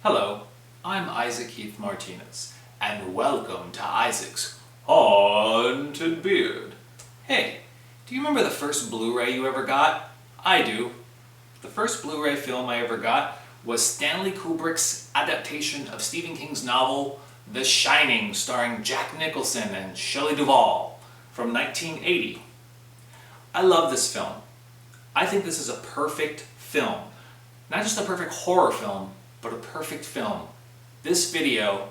Hello, I'm Isaac Heath Martinez, and welcome to Isaac's Haunted Beard. Hey, do you remember the first Blu-ray you ever got? I do. The first Blu-ray film I ever got was Stanley Kubrick's adaptation of Stephen King's novel The Shining, starring Jack Nicholson and Shelley Duvall, from 1980. I love this film. I think this is a perfect film. Not just a perfect horror film, but a perfect film. This video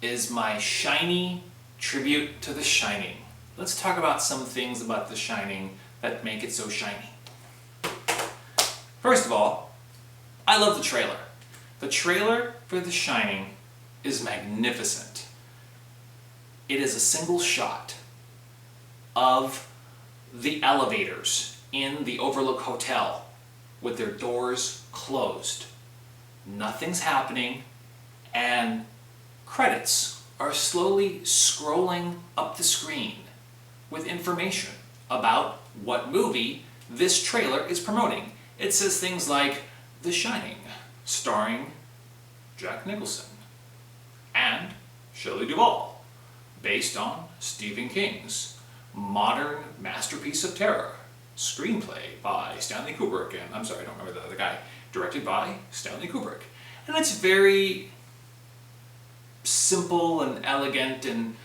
is my shiny tribute to The Shining. Let's talk about some things about The Shining that make it so shiny. First of all, I love the trailer. The trailer for The Shining is magnificent. It is a single shot of the elevators in the Overlook Hotel with their doors closed. Nothing's happening, and credits are slowly scrolling up the screen with information about what movie this trailer is promoting. It says things like The Shining, starring Jack Nicholson and Shelley Duvall, based on Stephen King's modern masterpiece of terror, screenplay by Stanley Kubrick, and I don't remember the other guy, directed by Stanley Kubrick. And it's very simple and elegant and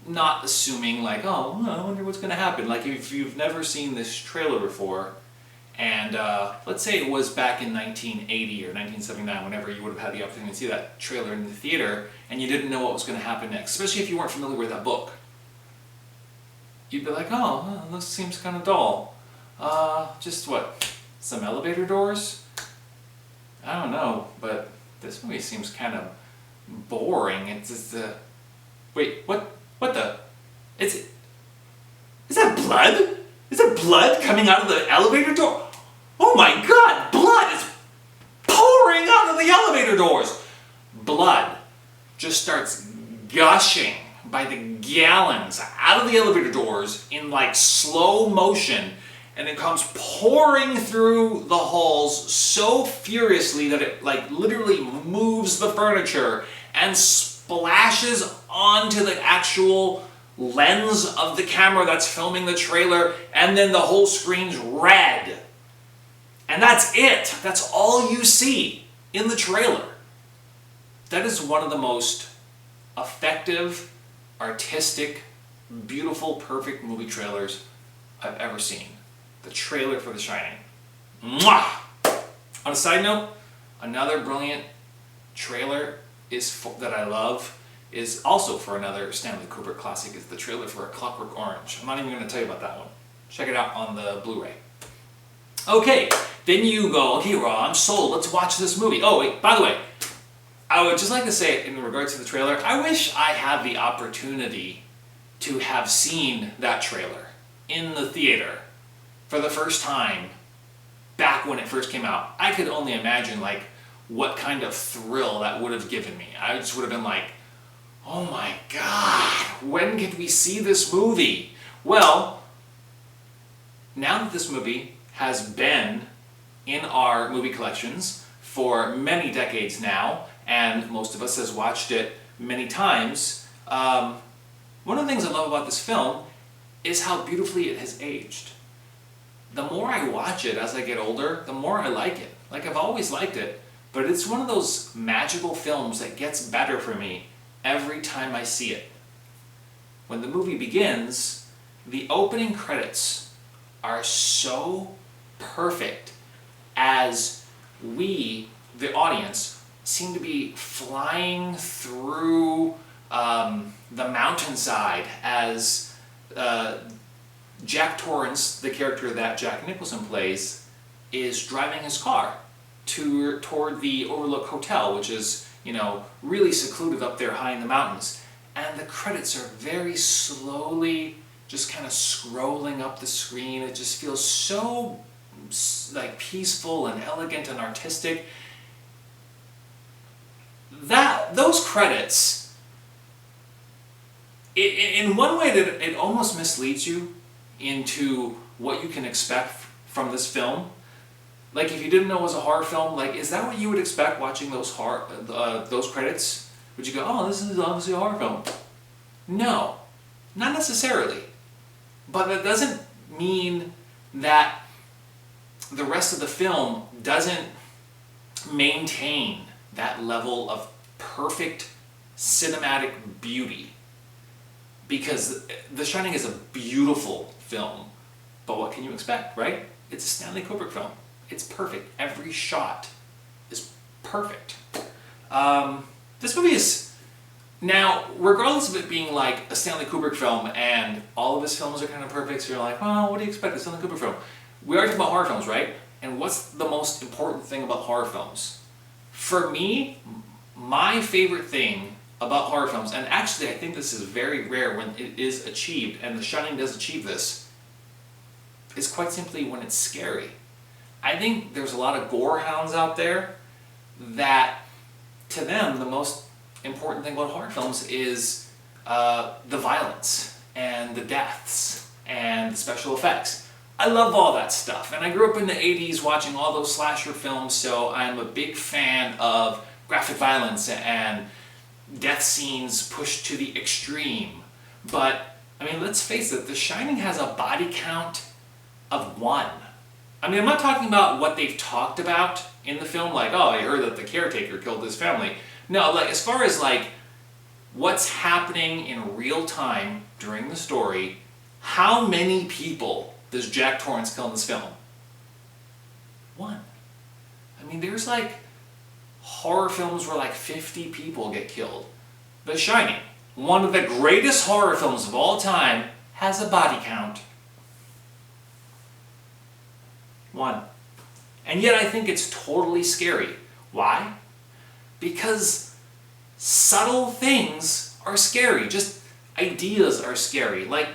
not assuming like, oh, I wonder what's going to happen. Like if you've never seen this trailer before, and let's say it was back in 1980 or 1979, whenever you would have had the opportunity to see that trailer in the theater, and you didn't know what was going to happen next, especially if you weren't familiar with that book. You'd be like, oh, well, this seems kind of dull. Just what? Some elevator doors? I don't know, but this movie seems kind of boring. It's just wait, what the? Is that blood? Is that blood coming out of the elevator door? Oh my God, blood is pouring out of the elevator doors. Blood just starts gushing by the gallons out of the elevator doors in like slow motion, and it comes pouring through the halls so furiously that it like literally moves the furniture and splashes onto the actual lens of the camera that's filming the trailer, and then the whole screen's red. And that's it. That's all you see in the trailer. That is one of the most effective, artistic, beautiful, perfect movie trailers I've ever seen. The trailer for The Shining. Mwah! On a side note, another brilliant trailer that I love is also for another Stanley Kubrick classic. It's the trailer for A Clockwork Orange. I'm not even going to tell you about that one. Check it out on the Blu-ray. Okay, then you go, okay, Raw, I'm sold. Let's watch this movie. Oh, wait, by the way, I would just like to say in regards to the trailer, I wish I had the opportunity to have seen that trailer in the theater for the first time back when it first came out. I could only imagine like what kind of thrill that would have given me. I just would have been like, oh my God, when can we see this movie? Well, now that this movie has been in our movie collections for many decades now, and most of us has watched it many times, one of the things I love about this film is how beautifully it has aged. The more I watch it as I get older, the more I like it. Like I've always liked it, but it's one of those magical films that gets better for me every time I see it. When the movie begins, the opening credits are so perfect as we, the audience, seem to be flying through the mountainside as Jack Torrance, the character that Jack Nicholson plays, is driving his car toward the Overlook Hotel, which is, really secluded up there high in the mountains. And the credits are very slowly just kind of scrolling up the screen. It just feels so like peaceful and elegant and artistic. Those credits, in one way that it almost misleads you into what you can expect from this film. Like, if you didn't know it was a horror film, like, is that what you would expect watching those credits? Would you go, oh, this is obviously a horror film? No, not necessarily. But that doesn't mean that the rest of the film doesn't maintain that level of perfect cinematic beauty. Because The Shining is a beautiful film, but what can you expect, right? It's a Stanley Kubrick film. It's perfect. Every shot is perfect. This movie is, now, regardless of it being like a Stanley Kubrick film, and all of his films are kind of perfect, so you're like, well, what do you expect, a Stanley Kubrick film? We are talking about horror films, right? And what's the most important thing about horror films? For me, my favorite thing about horror films, and actually I think this is very rare when it is achieved, and The Shining does achieve this, is quite simply when it's scary. I think there's a lot of gore hounds out there that, to them, the most important thing about horror films is the violence and the deaths and the special effects. I love all that stuff, and I grew up in the 80s watching all those slasher films, so I'm a big fan of graphic violence and death scenes pushed to the extreme. But, I mean, let's face it, The Shining has a body count of 1. I mean, I'm not talking about what they've talked about in the film, like, oh, I heard that the caretaker killed his family. No, like, as far as, like, what's happening in real time during the story, how many people does Jack Torrance kill in this film? 1. I mean, there's, like, horror films where, like, 50 people get killed. The Shining, one of the greatest horror films of all time, has a body count. 1. And yet I think it's totally scary. Why? Because subtle things are scary. Just ideas are scary. Like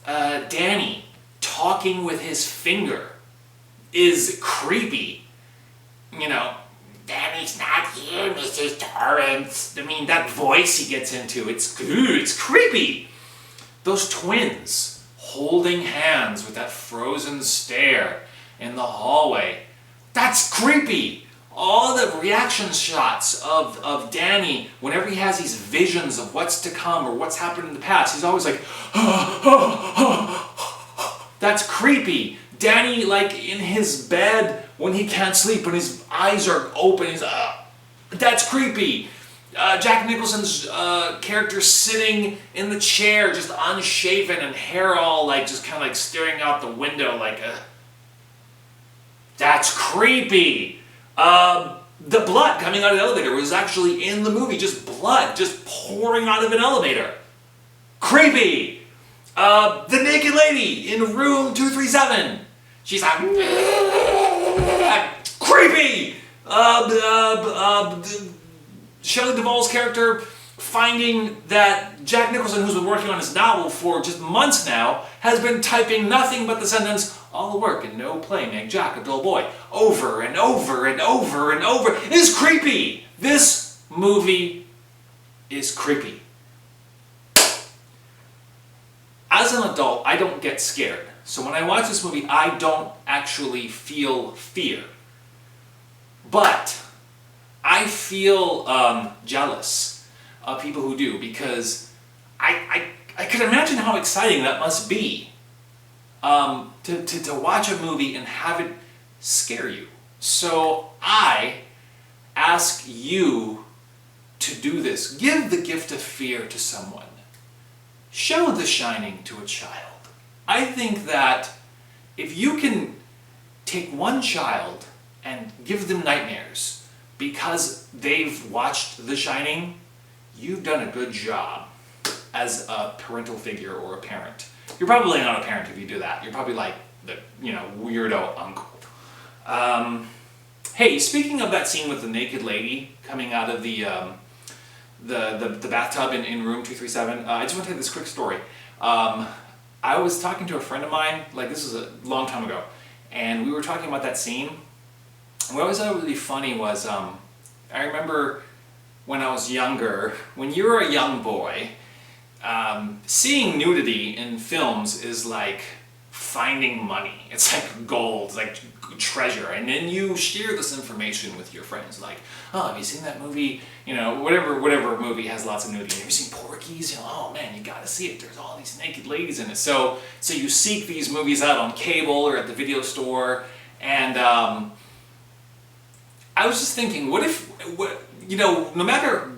Danny talking with his finger is creepy. You know, Danny's not here, Mrs. Torrance. I mean, that voice he gets into, it's creepy. Those twins holding hands with that frozen stare in the hallway. That's creepy. All the reaction shots of Danny, whenever he has these visions of what's to come or what's happened in the past, he's always like, that's creepy. Danny, like, in his bed when he can't sleep, when his eyes are open, he's, that's creepy. Jack Nicholson's character sitting in the chair, just unshaven and hair all, like, just kind of like staring out the window, like, that's creepy. The blood coming out of the elevator was actually in the movie, just blood just pouring out of an elevator. Creepy. The naked lady in room 237. She's like, creepy. Shelley Duvall's character finding that Jack Nicholson, who's been working on his novel for just months now, has been typing nothing but the sentence, all the work and no play make Jack a dull boy, over and over and over and over. It is creepy. This movie is creepy. As an adult, I don't get scared. So when I watch this movie, I don't actually feel fear. But I feel jealous of people who do, because I can imagine how exciting that must be. To watch a movie and have it scare you. So I ask you to do this. Give the gift of fear to someone. Show The Shining to a child. I think that if you can take one child and give them nightmares because they've watched The Shining, you've done a good job as a parental figure or a parent. You're probably not a parent if you do that. You're probably like the, weirdo uncle. Hey, speaking of that scene with the naked lady coming out of the bathtub in room 237, I just want to tell you this quick story. I was talking to a friend of mine, like this was a long time ago, and we were talking about that scene. And what I always thought really funny was, I remember when I was younger, when you were a young boy, seeing nudity in films is like finding money. It's like gold, it's like treasure. And then you share this information with your friends, like, oh, have you seen that movie? You know, whatever movie has lots of nudity. Have you seen Porky's? You know, oh man, you gotta see it. There's all these naked ladies in it. So you seek these movies out on cable or at the video store, and I was just thinking, what if, you know, no matter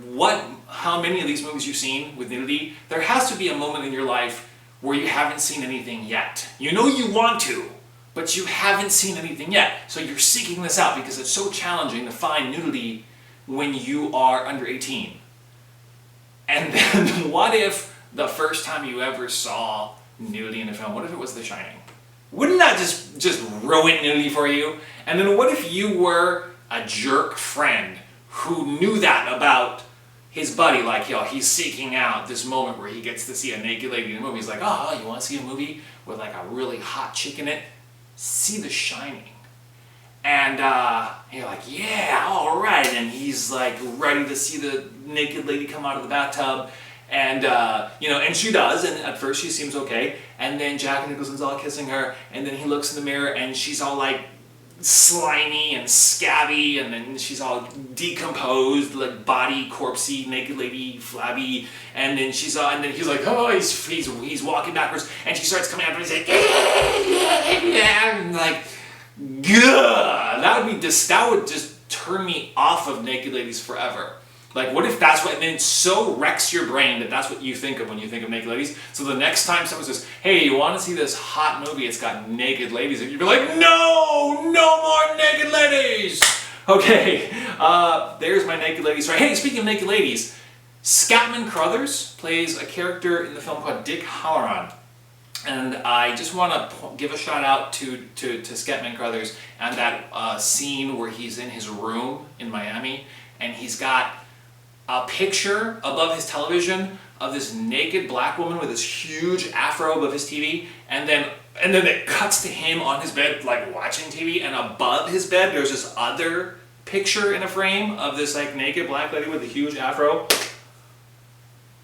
how many of these movies you've seen with nudity, there has to be a moment in your life where you haven't seen anything yet. You know you want to, but you haven't seen anything yet. So you're seeking this out because it's so challenging to find nudity when you are under 18. And then what if the first time you ever saw nudity in a film, what if it was The Shining? Wouldn't that just ruin nudity for you? And then what if you were a jerk friend who knew that about his buddy, like, yo, he's seeking out this moment where he gets to see a naked lady in a movie. He's like, oh, you want to see a movie with like a really hot chick in it? See The Shining. And you're like, yeah, all right. And he's like ready to see the naked lady come out of the bathtub. And, you know, and she does. And at first she seems okay. And then Jack Nicholson's all kissing her. And then he looks in the mirror and she's all like slimy and scabby, and then she's all decomposed, like body corpsey, naked lady, flabby, and then he's like, oh, he's walking backwards, and she starts coming after him, and he's like, and like, gah! That would just turn me off of naked ladies forever. Like, what if that's what, and then it so wrecks your brain that that's what you think of when you think of naked ladies. So the next time someone says, hey, you want to see this hot movie, it's got naked ladies, and you'd be like, no more naked ladies! Okay, there's my naked ladies. Right. Hey, speaking of naked ladies, Scatman Crothers plays a character in the film called Dick Halloran. And I just want to give a shout out to Scatman Crothers and that scene where he's in his room in Miami, and he's got a picture above his television of this naked black woman with this huge afro above his TV, and then it cuts to him on his bed like watching TV, and above his bed there's this other picture in a frame of this like naked black lady with a huge afro.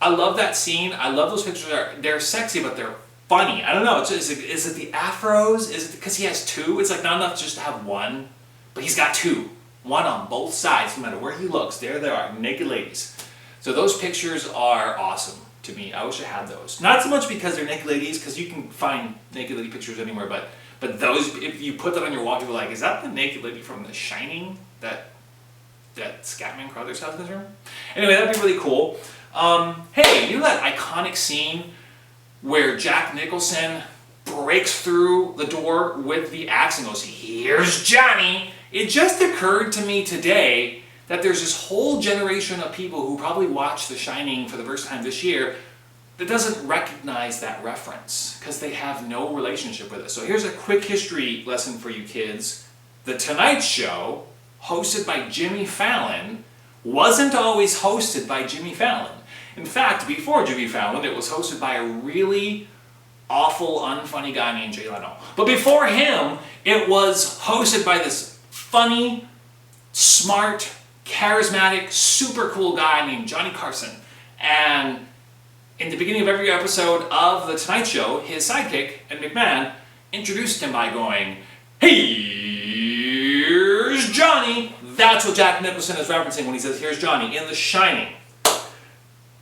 I love that scene. I love those pictures. They're sexy, but they're funny. I don't know. Is it the afros? Is it because he has two? It's like not enough just to have one, but he's got two. One on both sides, no matter where he looks, there they are, naked ladies. So those pictures are awesome to me. I wish I had those. Not so much because they're naked ladies, because you can find naked lady pictures anywhere, but those, if you put that on your wall, you'll be like, is that the naked lady from The Shining that Scatman Crothers has in his room? Anyway, that'd be really cool. Hey, you know that iconic scene where Jack Nicholson breaks through the door with the axe and goes, here's Johnny? It just occurred to me today that there's this whole generation of people who probably watched The Shining for the first time this year that doesn't recognize that reference because they have no relationship with it. So here's a quick history lesson for you kids. The Tonight Show, hosted by Jimmy Fallon, wasn't always hosted by Jimmy Fallon. In fact, before Jimmy Fallon, it was hosted by a really awful, unfunny guy named Jay Leno. But before him, it was hosted by this funny, smart, charismatic, super cool guy named Johnny Carson. And in the beginning of every episode of The Tonight Show, his sidekick, Ed McMahon, introduced him by going, here's Johnny. That's what Jack Nicholson is referencing when he says, here's Johnny, in The Shining.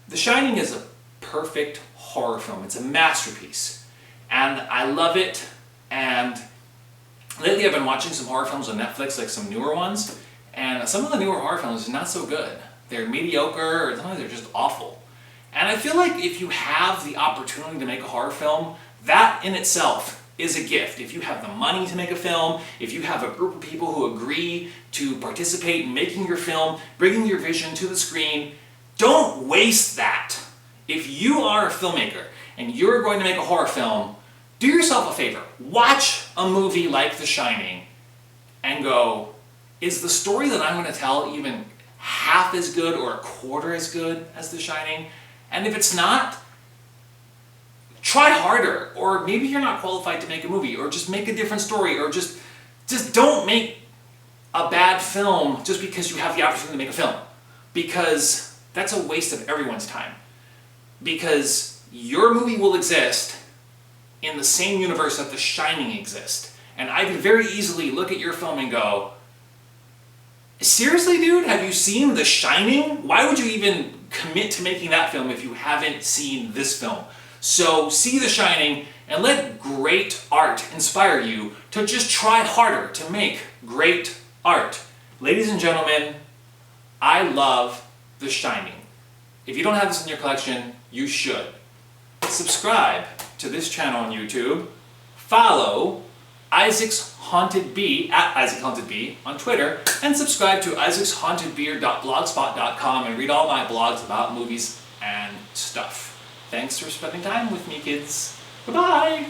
The Shining is a perfect horror film. It's a masterpiece. And I love it. And lately I've been watching some horror films on Netflix, like some newer ones, and some of the newer horror films are not so good. They're mediocre, or sometimes they're just awful. And I feel like if you have the opportunity to make a horror film, that in itself is a gift. If you have the money to make a film, if you have a group of people who agree to participate in making your film, bringing your vision to the screen, don't waste that. If you are a filmmaker and you're going to make a horror film, do yourself a favor. Watch a movie like The Shining and go, is the story that I'm going to tell even half as good or a quarter as good as The Shining? And if it's not, try harder. Or maybe you're not qualified to make a movie, or just make a different story, or just don't make a bad film just because you have the opportunity to make a film. Because that's a waste of everyone's time. Because your movie will exist in the same universe that The Shining exists. And I could very easily look at your film and go, seriously, dude? Have you seen The Shining? Why would you even commit to making that film if you haven't seen this film? So see The Shining and let great art inspire you to just try harder to make great art. Ladies and gentlemen, I love The Shining. If you don't have this in your collection, you should. Subscribe to this channel on YouTube. Follow Isaac's Haunted Bee at Isaac Haunted Bee on Twitter, and subscribe to isaacshauntedbeer.blogspot.com and read all my blogs about movies and stuff. Thanks for spending time with me, kids. Bye-bye!